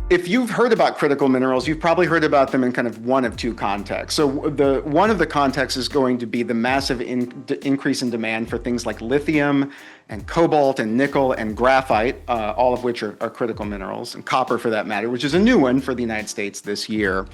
If you've heard about critical minerals, you've probably heard about them in kind of one of two contexts. So one of the contexts is going to be the massive increase in demand for things like lithium and cobalt and nickel and graphite, all of which are critical minerals, and copper for that matter, which is a new one for the United States this year,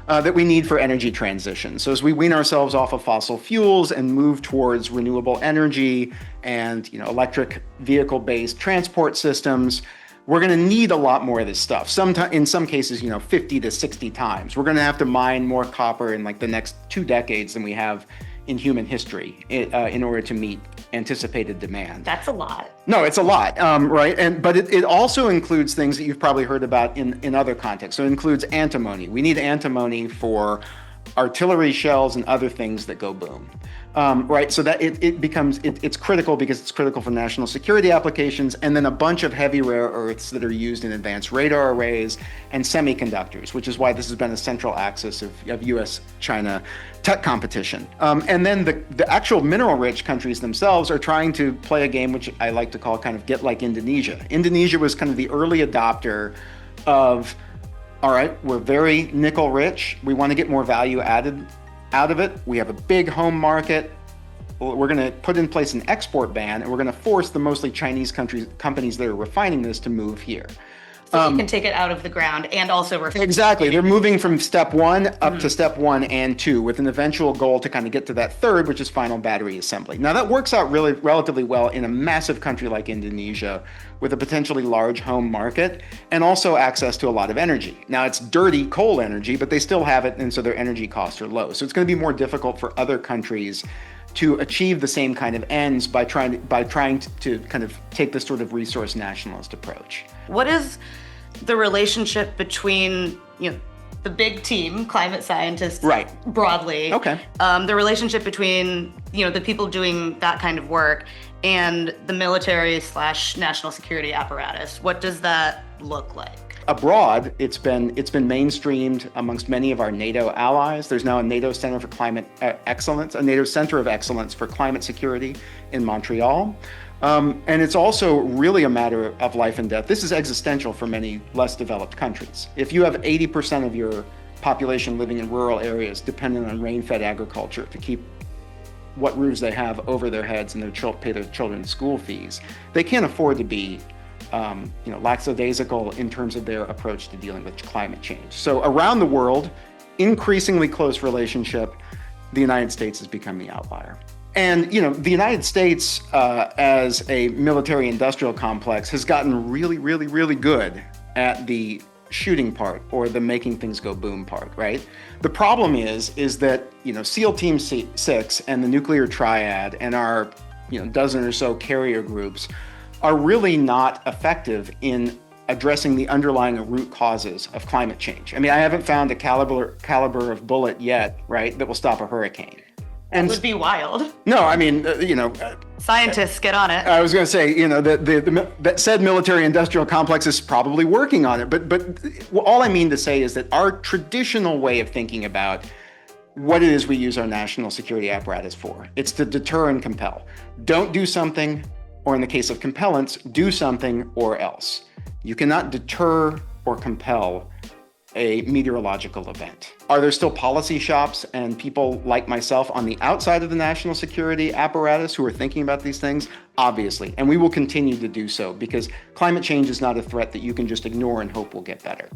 that we need for energy transition. So as we wean ourselves off of fossil fuels and move towards renewable energy and electric vehicle-based transport systems, we're going to need a lot more of this stuff. In some cases, 50 to 60 times. We're going to have to mine more copper in like the next 2 decades than we have in human history in order to meet anticipated demand. That's a lot. No, it's a lot, right? But it also includes things that you've probably heard about in other contexts. So it includes antimony. We need antimony for artillery shells and other things that go boom. Right, so that it's critical because it's critical for national security applications, and then a bunch of heavy rare earths that are used in advanced radar arrays and semiconductors, which is why this has been a central axis of U.S.-China tech competition. And then the actual mineral-rich countries themselves are trying to play a game which I like to call kind of get like Indonesia. Indonesia was kind of the early adopter of, all right, we're very nickel-rich, we want to get more value added out of it. We have a big home market. We're going to put in place an export ban, and we're going to force the mostly Chinese companies that are refining this to move here. So you can take it out of the ground and also refine. Exactly. They're moving from step 1 up to step 1 and 2 with an eventual goal to kind of get to that third, which is final battery assembly. Now that works out really relatively well in a massive country like Indonesia with a potentially large home market and also access to a lot of energy. Now it's dirty coal energy, but they still have it, and so their energy costs are low. So it's going to be more difficult for other countries to achieve the same kind of ends by trying to kind of take this sort of resource nationalist approach. What is the relationship between, the big team, climate scientists, right, broadly, okay, the relationship between, the people doing that kind of work and the military / national security apparatus? What does that look like? Abroad, it's been mainstreamed amongst many of our NATO allies. There's now a NATO Center for Climate Excellence, a NATO Center of Excellence for Climate Security in Montreal. And it's also really a matter of life and death. This is existential for many less developed countries. If you have 80% of your population living in rural areas dependent on rain-fed agriculture to keep what roofs they have over their heads and pay their children's school fees, they can't afford to be lackadaisical in terms of their approach to dealing with climate change. So around the world, increasingly close relationship, the United States has become the outlier. And, the United States as a military-industrial complex has gotten really, really, really good at the shooting part or the making things go boom part, right? The problem is that, SEAL Team 6 and the nuclear triad and our, dozen or so carrier groups are really not effective in addressing the underlying root causes of climate change. I mean, I haven't found a caliber of bullet yet, right, that will stop a hurricane. That would be wild. No, I mean, scientists, get on it. I was going to say, that said military-industrial complex is probably working on it. But all I mean to say is that our traditional way of thinking about what it is we use our national security apparatus for, it's to deter and compel. Don't do something, or in the case of compellence, do something or else. You cannot deter or compel a meteorological event. Are there still policy shops and people like myself on the outside of the national security apparatus who are thinking about these things? Obviously, and we will continue to do so because climate change is not a threat that you can just ignore and hope will get better.